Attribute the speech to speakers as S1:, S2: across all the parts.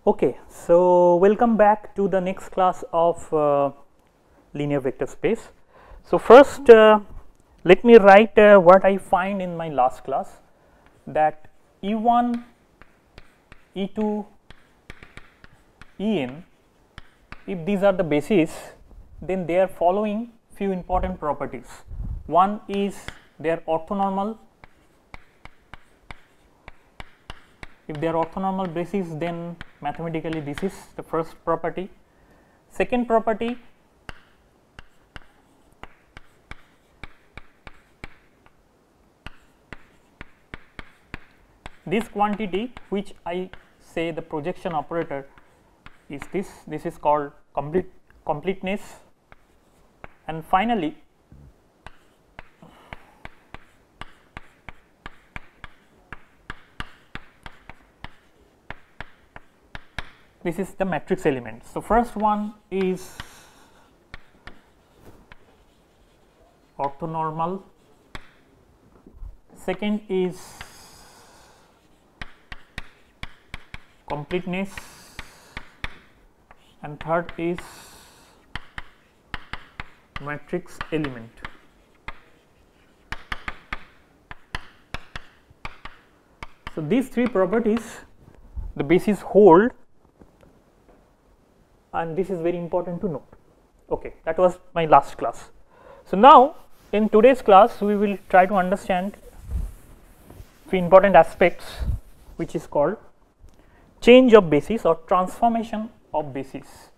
S1: Okay, so welcome back to the next class of linear vector space. So first let me write what I find in my last class, that E1, E2, En, if these are the bases, then they are following few important properties. One is they are orthonormal. If they are orthonormal bases, then mathematically this is the first property. Second property, this quantity which I say the projection operator is this is called completeness. And finally, this is the matrix element. So first one is orthonormal, second is completeness, and third is matrix element. So these three properties the bases hold, and this is very important to note. Okay, that was my last class. So now in today's class we will try to understand few important aspects which is called change of basis or transformation of basis.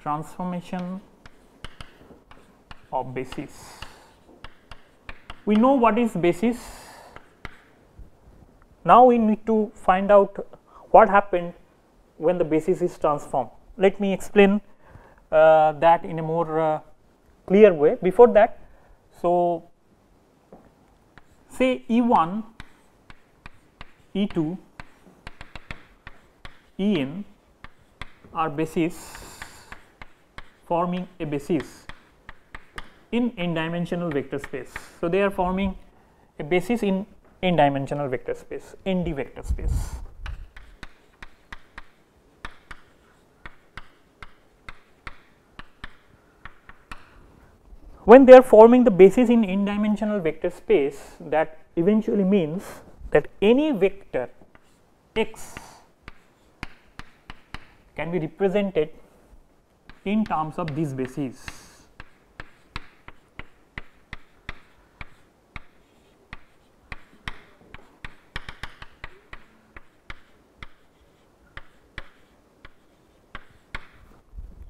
S1: Transformation of basis. We know what is basis. Now we need to find out what happened when the basis is transformed. Let me explain that in a more clear way. Before that, so say E1, E2, En are bases forming a basis in n-dimensional vector space. So they are forming a basis in n-dimensional vector space, ND vector space. When they are forming the basis in n-dimensional vector space, that eventually means that any vector x can be represented in terms of these bases.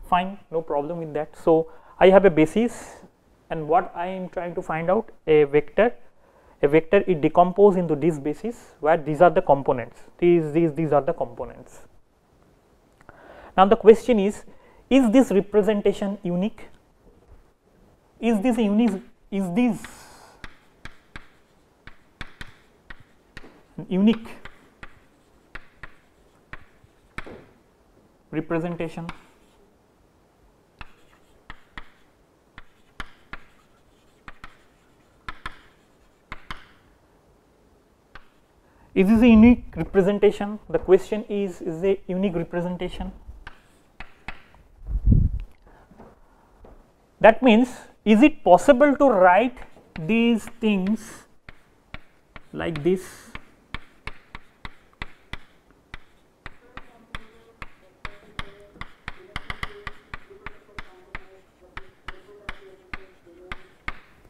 S1: Fine, no problem with that. So I have a basis, and what I am trying to find out, a vector is decomposed into this basis where these are the components, these are the components. Now the question is this representation unique? Is this unique representation? Is this a unique representation? The question is a unique representation? That means, is it possible to write these things like this?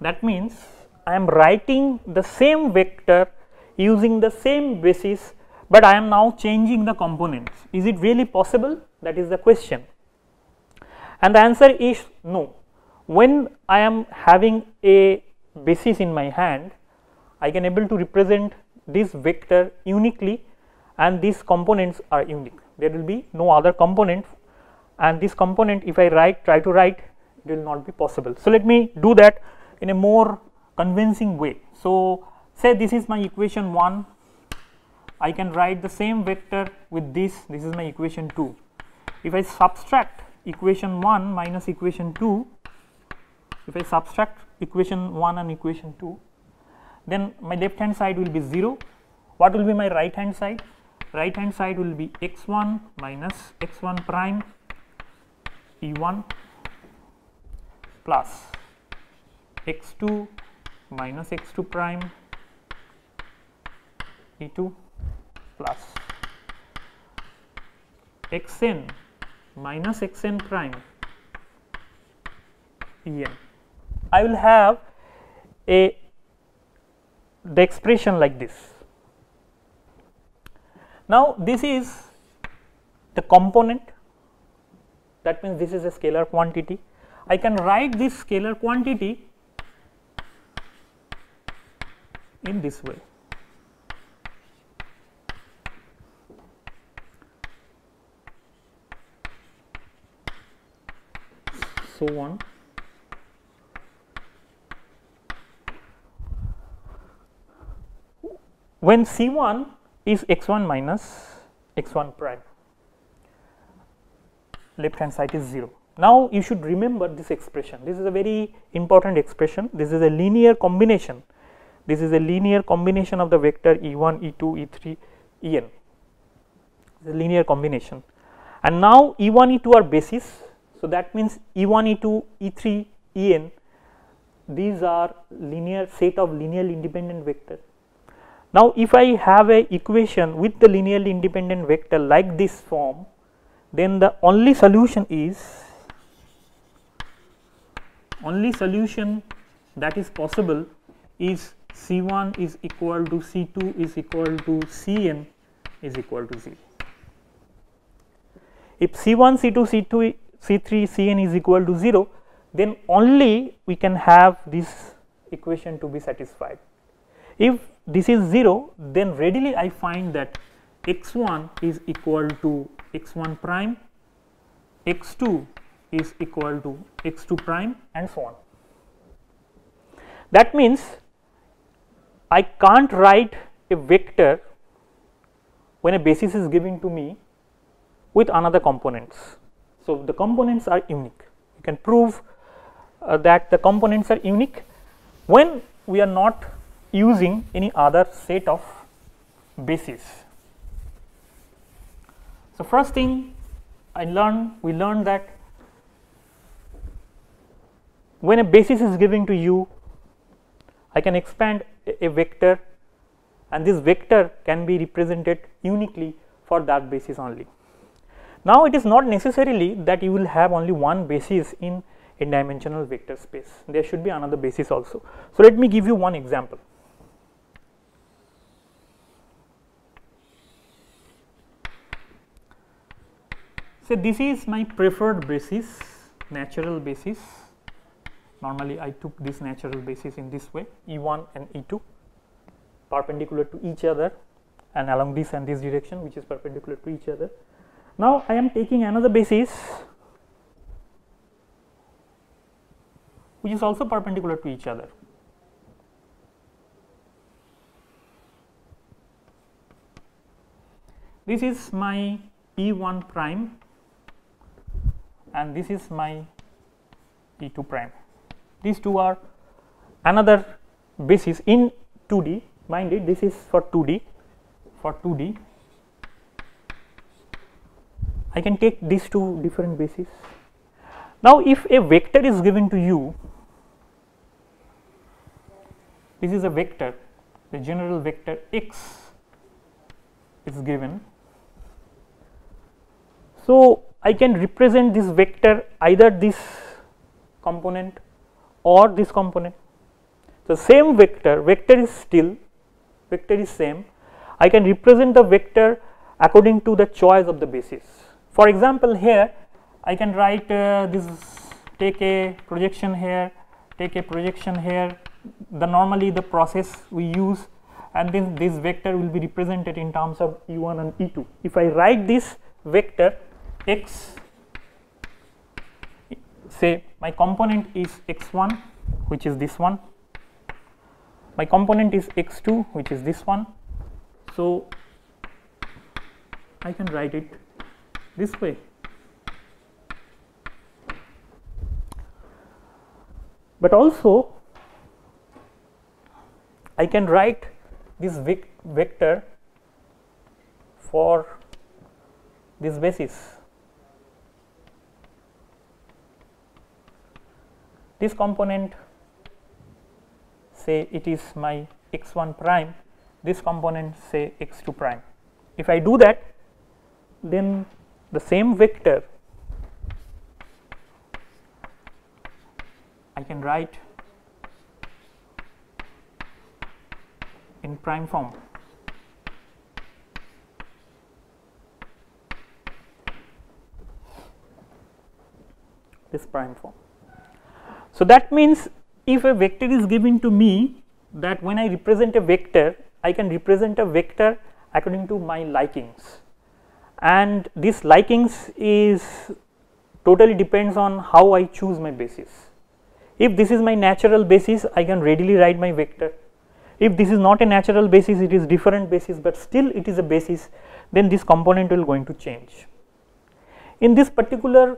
S1: That means I am writing the same vector using the same basis, but I am now changing the components. Is it really possible? That is the question. And the answer is no. When I am having a basis in my hand, I can able to represent this vector uniquely, and these components are unique. There will be no other component, and this component if I try to write, it will not be possible. So let me do that in a more convincing way. So say this is my equation 1, I can write the same vector with this is my equation 2. If I subtract equation 1 minus equation 2, if I subtract equation 1 and equation 2, then my left hand side will be 0. What will be my right hand side? Right hand side will be x1 minus x1 prime E1 plus x2 minus x2 prime E2 plus xn minus xn prime En. I will have the expression like this. Now, this is the component, that means this is a scalar quantity. I can write this scalar quantity in this way. So on. When C1 is x1 minus x1 prime, left hand side is 0. Now, you should remember this expression. This is a very important expression. This is a linear combination. This is a linear combination of the vector E1, E2, E3, En. The linear combination. And now E1, E2 are bases. So, that means E1, E2, E3, En, these are linear set of linearly independent vector. Now, if I have a equation with the linearly independent vector like this form, then the only solution that is possible is C1 is equal to C2 is equal to Cn is equal to 0. If C1, C2, C2, C3, Cn is equal to 0, then only we can have this equation to be satisfied. If this is 0, then readily I find that x1 is equal to x1 prime, x2 is equal to x2 prime, and so on. That means I can't write a vector when a basis is given to me with another components. So, the components are unique. You can prove that the components are unique when we are not using any other set of bases. So, first thing we learned that when a basis is given to you, I can expand a vector, and this vector can be represented uniquely for that basis only. Now, it is not necessarily that you will have only one basis in a dimensional vector space. There should be another basis also. So, let me give you one example. So, this is my preferred basis, natural basis. Normally, I took this natural basis in this way, E1 and E2 perpendicular to each other and along this and this direction, which is perpendicular to each other. Now, I am taking another basis which is also perpendicular to each other. This is my E1 prime and this is my E2 prime. These two are another basis in 2D. Mind it, this is for 2D. For 2D, I can take these two different bases. Now, if a vector is given to you, this is a vector, the general vector x is given. So, I can represent this vector either this component or this component. The same vector is same. I can represent the vector according to the choice of the basis. For example, here I can write this, take a projection here, take a projection here, normally the process we use, and then this vector will be represented in terms of E1 and E2. If I write this vector x, say my component is x1, which is this one, my component is x2, which is this one. So, I can write it this way. But also I can write this vector for this basis. This component, say it is my x1 prime, this component say x2 prime. If I do that, then the same vector I can write in prime form. This prime form. So that means if a vector is given to me, that when I represent a vector, I can represent a vector according to my likings, and this likings is totally depends on how I choose my basis. If this is my natural basis, I can readily write my vector. If this is not a natural basis, it is different basis, but still it is a basis, then this component will going to change. In this particular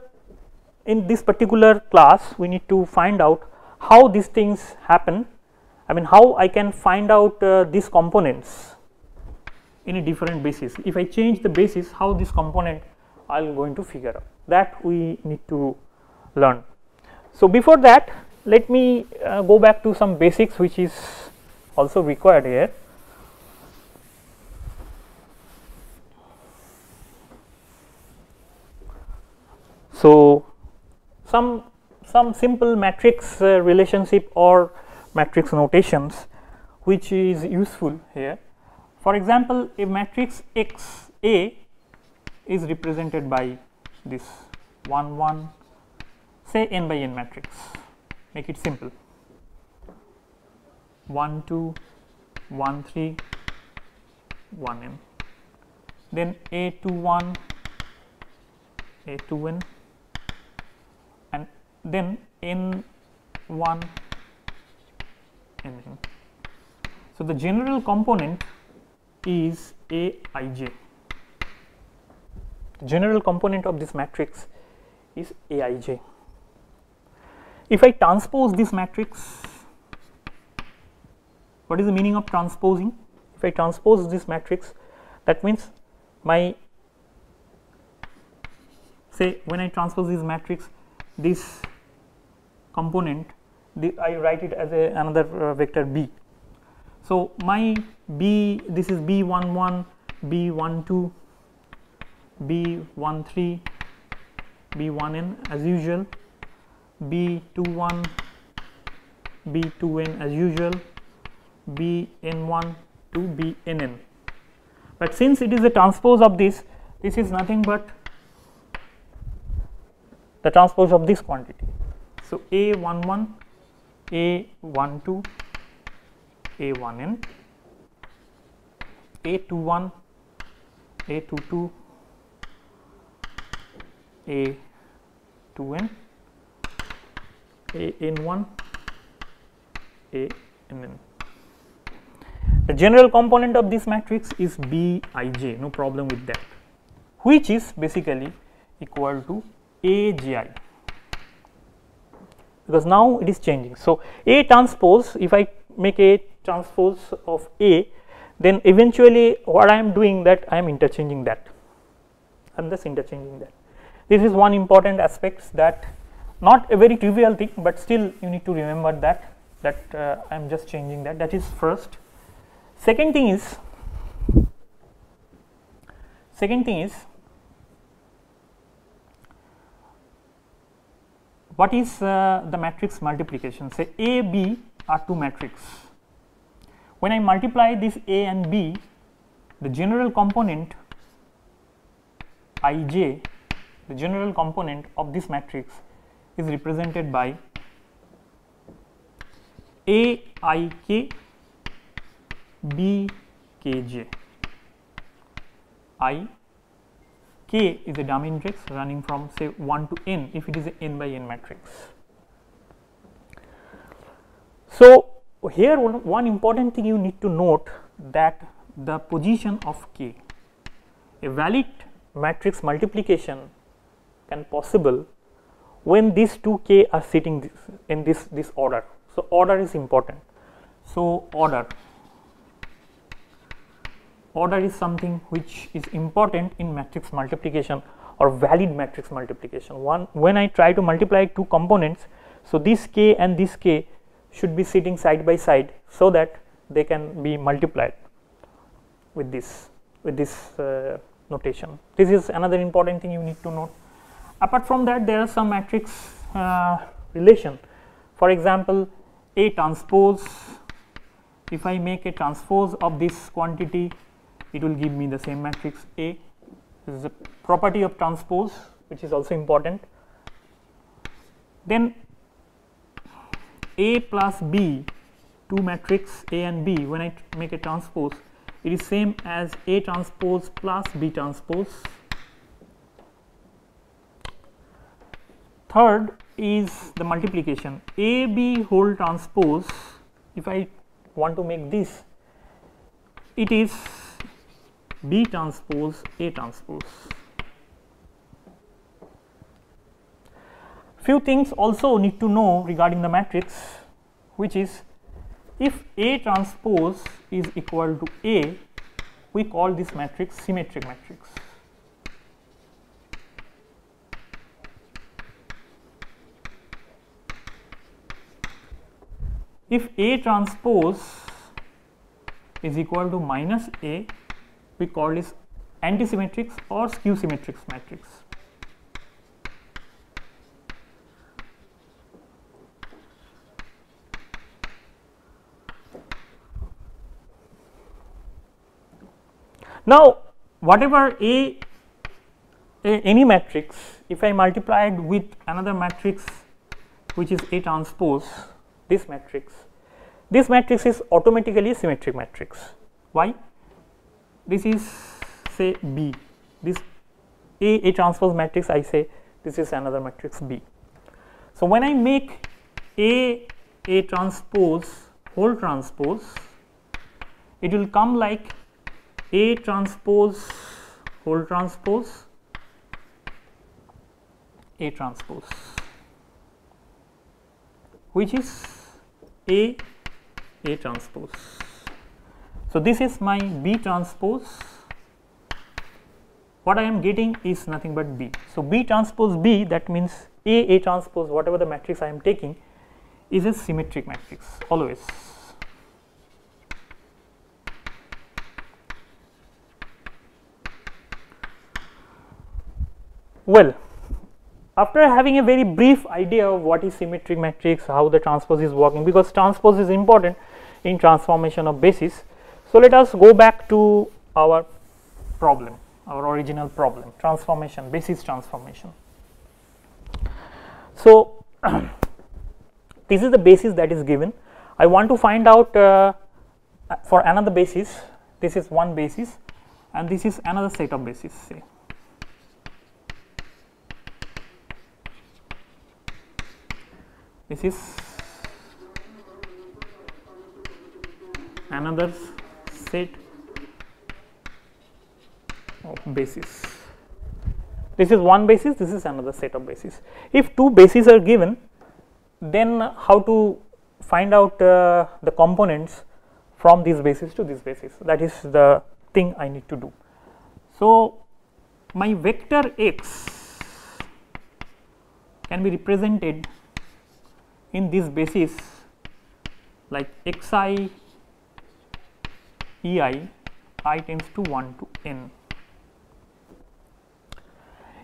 S1: class, we need to find out how these things happen. I mean, how I can find out these components in a different basis. If I change the basis, how this component I am going to figure out, that we need to learn. So before that, let me go back to some basics which is also required here. So some simple matrix relationship or matrix notations which is useful here. For example, a matrix X A is represented by this 1 1, say n by n matrix, make it simple, 1 2 1 3 1 n, then A 2 1 A 2 n, and then n 1 n n. So the general component is Aij. The general component of this matrix is Aij. If I transpose this matrix, what is the meaning of transposing? If I transpose this matrix, that means my, say when I transpose this matrix, this component, I write it as another vector B. So my B, this is B11, B12, B13, B1n as usual, B21, B2n as usual, Bn1 to Bnn. But since it is a transpose of this is nothing but the transpose of this quantity. So A11, A12, A1n, A21, A22, A2n, An1, Ann. The general component of this matrix is Bij, no problem with that, which is basically equal to Aj, because now it is changing. So A transpose, if I make A transpose of A, then eventually what I am doing, that I am interchanging that, I am just interchanging that. This is one important aspect, that not a very trivial thing, but still you need to remember that I am just changing that. That is first. Second thing is what is the matrix multiplication? Say A, B are two matrices. When I multiply this A and B, the general component Ij, the general component of this matrix is represented by Aik, Bkj. I, k is a dumb index running from say 1 to n if it is a n by n matrix. So here one important thing you need to note, that the position of k, a valid matrix multiplication can possible when these two k are sitting in this order. So order is important. So order, order is something which is important in matrix multiplication or valid matrix multiplication. When I try to multiply two components, so this k and this k should be sitting side by side so that they can be multiplied with this notation. This is another important thing you need to note. Apart from that, there are some matrix relation. For example, A transpose, if I make a transpose of this quantity, it will give me the same matrix A. This is a property of transpose, which is also important. Then A plus B, two matrix A and B, when I make a transpose, it is same as A transpose plus B transpose. Third is the multiplication, AB whole transpose. If I want to make this, it is B transpose A transpose. Few things also need to know regarding the matrix, which is if A transpose is equal to A, we call this matrix symmetric matrix. If A transpose is equal to minus A, we call this antisymmetric or skew symmetric matrix. Now, whatever any matrix, if I multiplied with another matrix which is A transpose, this matrix is automatically a symmetric matrix. Why? This is say B, this A transpose matrix, I say this is another matrix B. So when I make A transpose whole transpose, it will come like A transpose whole transpose A transpose, which is A transpose. So this is my B transpose. What I am getting is nothing but B. So B transpose B, that means A transpose, whatever the matrix I am taking, is a symmetric matrix always. Well, after having a very brief idea of what is symmetric matrix, how the transpose is working, because transpose is important in transformation of basis. So let us go back to our problem, our original problem, transformation, basis transformation. So this is the basis that is given. I want to find out for another basis. This is one basis and this is another set of bases, say. This is another set of bases. This is one basis, this is another set of bases. If two bases are given, then how to find out the components from this basis to this basis, that is the thing I need to do. So my vector x can be represented in this basis like xi ei, I tends to 1 to n.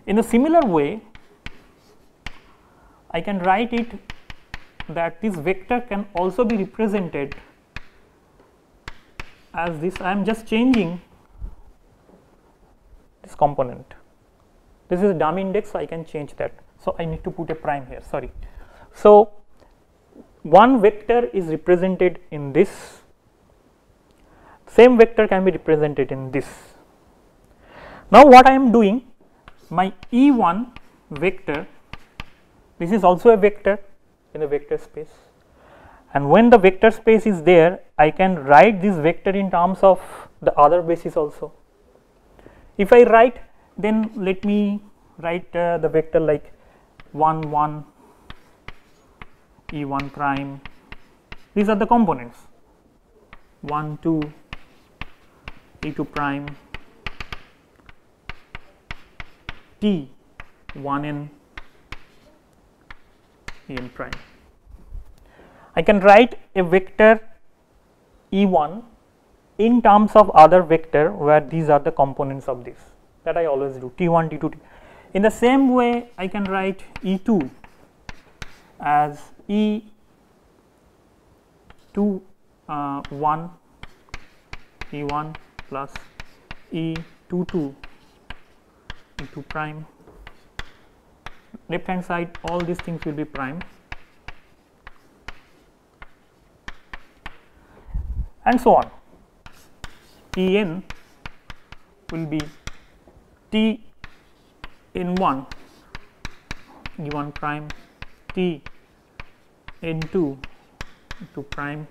S1: In a similar way, I can write it that this vector can also be represented as this. I am just changing this component. This is a dummy index, so I can change that. So I need to put a prime here, sorry. So one vector is represented in this, same vector can be represented in this. Now what I am doing, my E1 vector, this is also a vector in a vector space, and when the vector space is there, I can write this vector in terms of the other basis also. If I write, then let me write the vector like 1 1 E1 prime, these are the components, 1 2 T2 prime T1n En prime. I can write a vector E1 in terms of other vector where these are the components of this, that I always do, T1, T2, T. In the same way I can write E2 as E2 1 E1 plus E22 E2 prime. Left hand side all these things will be prime, and so on. En will be T in 1 E1 prime T in 2 E2 prime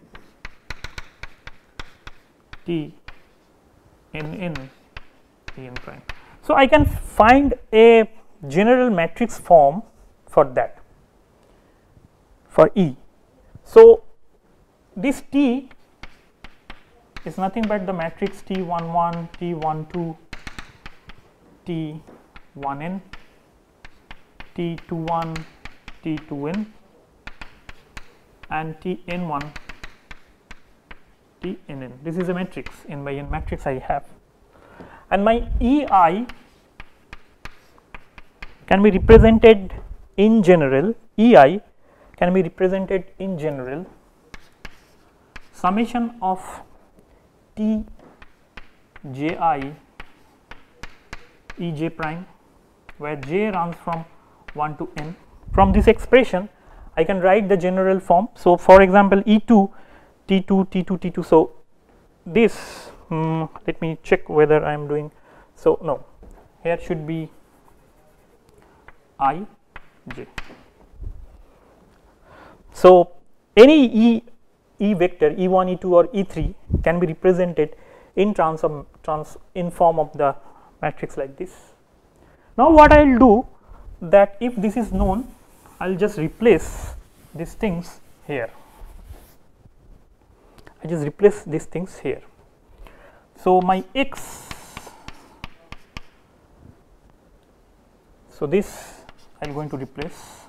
S1: T in En prime. So I can find a general matrix form for that, for E. So this T is nothing but the matrix T11, T12, T1n, T21, T2n, and Tn1, Tnn. This is a matrix. In my N matrix I have, and my EI can be represented in general. EI can be represented in general summation of T j I E j prime, where j runs from 1 to n. From this expression I can write the general form. So for example, E2 T2 T2 T2. So this let me check whether I am doing. So no, here should be I j. So any E vector E1, E2 or E3 can be represented in in form of the matrix like this. Now what I will do, that if this is known, I will just replace these things here. I just replace these things here. So my X, so this I am going to replace.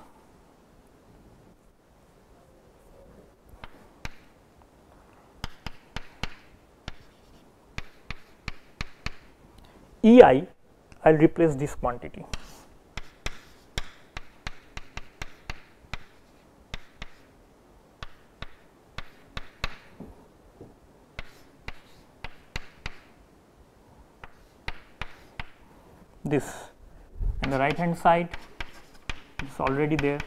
S1: EI, I will replace this quantity. This, and the right hand side is already there.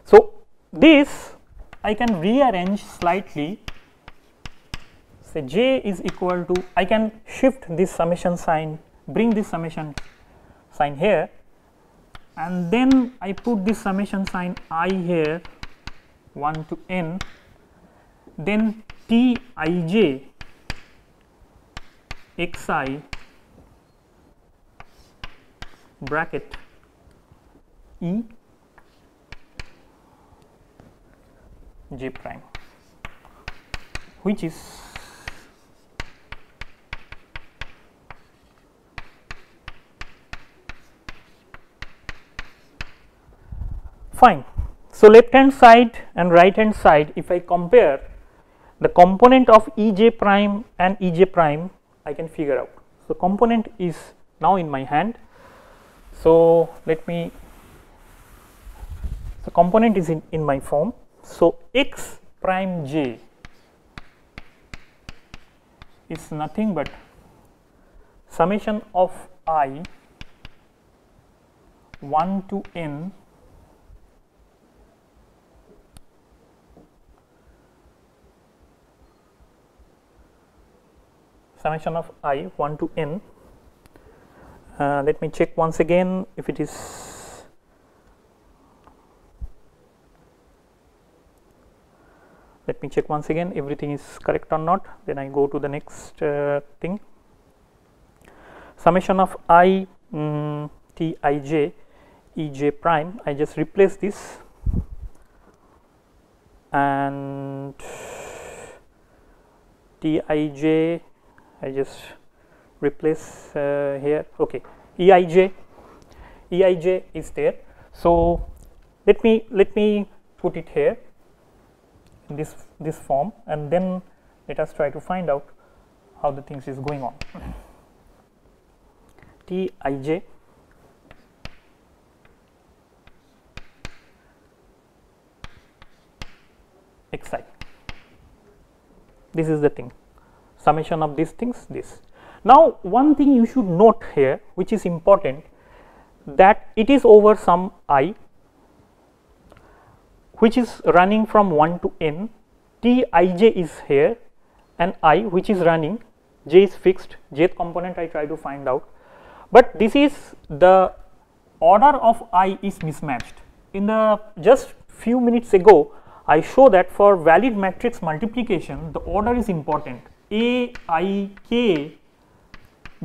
S1: So this I can rearrange slightly. Say j is equal to, I can shift this summation sign, bring this summation sign here, and then I put this summation sign I here 1 to n, then T I j x I bracket E j prime, which is fine. So left hand side and right hand side, if I compare the component of E j prime and E j prime, I can figure out. So component is now in my hand. So let me, so component is in my form. So x prime j is nothing but summation of I 1 to n summation of I 1 to n. Let me check once again if it is, let me check once again everything is correct or not, then I go to the next thing. Summation of I T I j E j prime, I just replace this and Tij, I just replace here, okay, Eij is there. So let me put it here in this form, and then let us try to find out how the things is going on. Tij xi, this is the thing, summation of these things, this. Now one thing you should note here, which is important, that it is over some I which is running from 1 to n, Tij is here, and I which is running, j is fixed, jth component I try to find out, but this is the order of I is mismatched. In the just few minutes ago I show that for valid matrix multiplication the order is important, A I k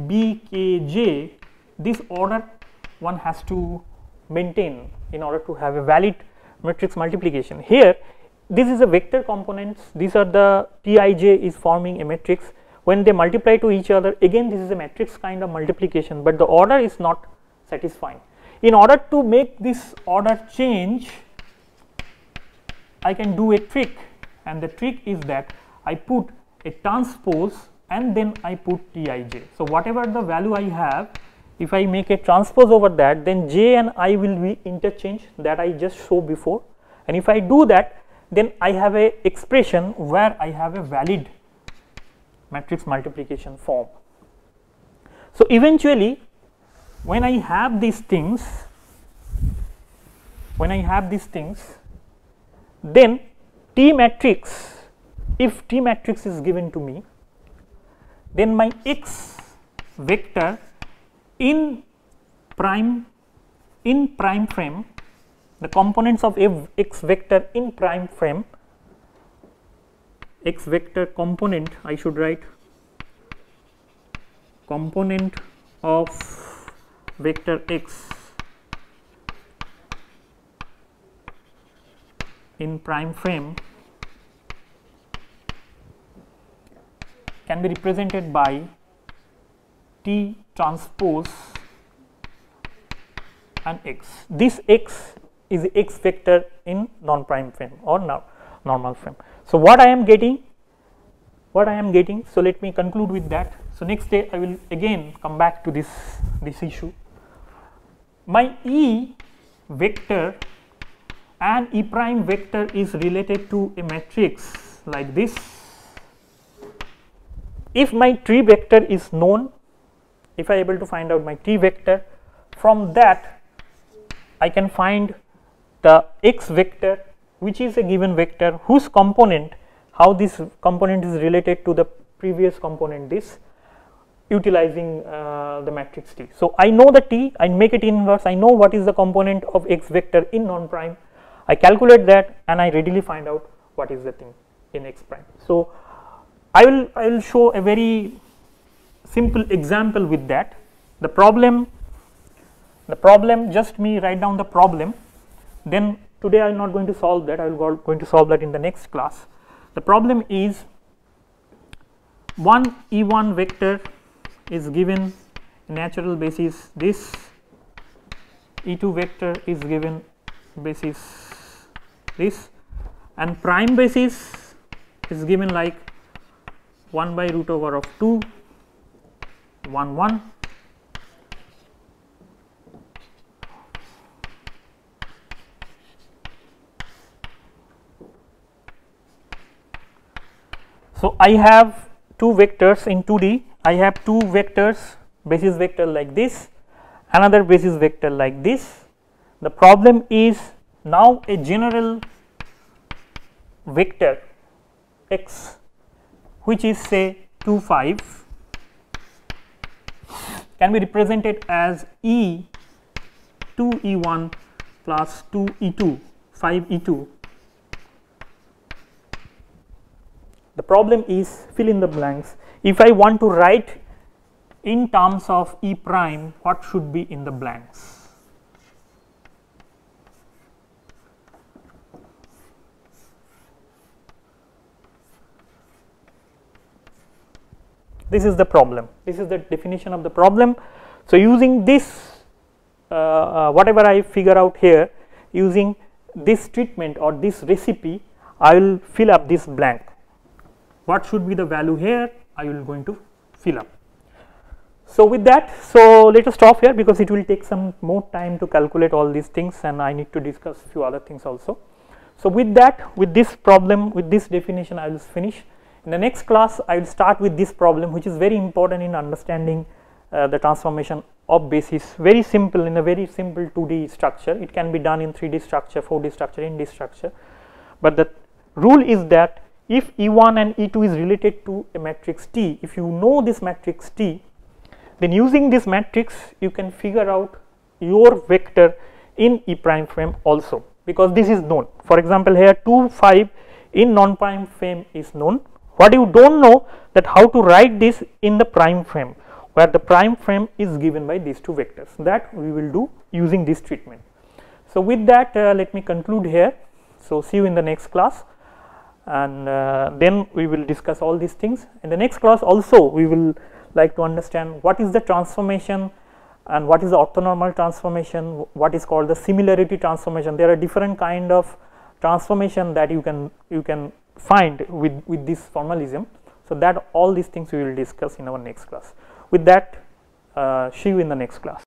S1: B k j, this order one has to maintain in order to have a valid matrix multiplication. Here this is a vector components, these are the Tij is forming a matrix, when they multiply to each other, again this is a matrix kind of multiplication, but the order is not satisfying. In order to make this order change, I can do a trick, and the trick is that I put a transpose and then I put Tij. So whatever the value I have, if I make a transpose over that, then j and I will be interchanged, that I just showed before, and if I do that, then I have a expression where I have a valid matrix multiplication form. So eventually when I have these things, then T matrix, if T matrix is given to me, then my x vector in prime frame, the components of x vector in prime frame, x vector component, I should write component of vector x in prime frame can be represented by T transpose and x. This x is x vector in non-prime frame or normal frame. So what I am getting, so let me conclude with that. So next day I will again come back to this issue. My E vector and E prime vector is related to a matrix like this. If my tree vector is known, if I am able to find out my T vector, from that I can find the x vector which is a given vector whose component, how this component is related to the previous component, this, utilizing the matrix T. So I know the T, I make it inverse, I know what is the component of x vector in non-prime, I calculate that and I readily find out what is the thing in x prime. So I will show a very simple example with that. The problem, just me write down the problem, then today I am not going to solve that, I will going to solve that in the next class. The problem is one E1 vector is given natural basis this, E2 vector is given basis this, and prime basis is given like 1 by root over of 2, 1 1. So I have two vectors in 2D, I have two vectors, basis vector like this, another basis vector like this. The problem is now a general vector x which is say 2 5 can be represented as E 2 E1 plus 2 E2 5 E2. The problem is fill in the blanks. If I want to write in terms of E prime, what should be in the blanks? This is the problem. This is the definition of the problem. So, using this whatever I figure out here, using this treatment or this recipe, I will fill up this blank. What should be the value here? I will going to fill up. So, with that, so let us stop here because it will take some more time to calculate all these things, and I need to discuss few other things also. So, with that, with this problem, with this definition, I will finish. In the next class, I will start with this problem, which is very important in understanding the transformation of basis. Very simple, in a very simple 2D structure. It can be done in 3D structure, 4D structure, ND structure, but the rule is that if E1 and E2 is related to a matrix T, if you know this matrix T, then using this matrix you can figure out your vector in E prime frame also, because this is known. For example, here 2, 5 in non prime frame is known. What you do not know, that how to write this in the prime frame, where the prime frame is given by these two vectors, that we will do using this treatment. So, with that let me conclude here. So, see you in the next class, and then we will discuss all these things. In the next class also we will like to understand what is the transformation and what is the orthonormal transformation, what is called the similarity transformation. There are different kind of transformation that you can find with this formalism. So, that all these things we will discuss in our next class. With that, see you in the next class.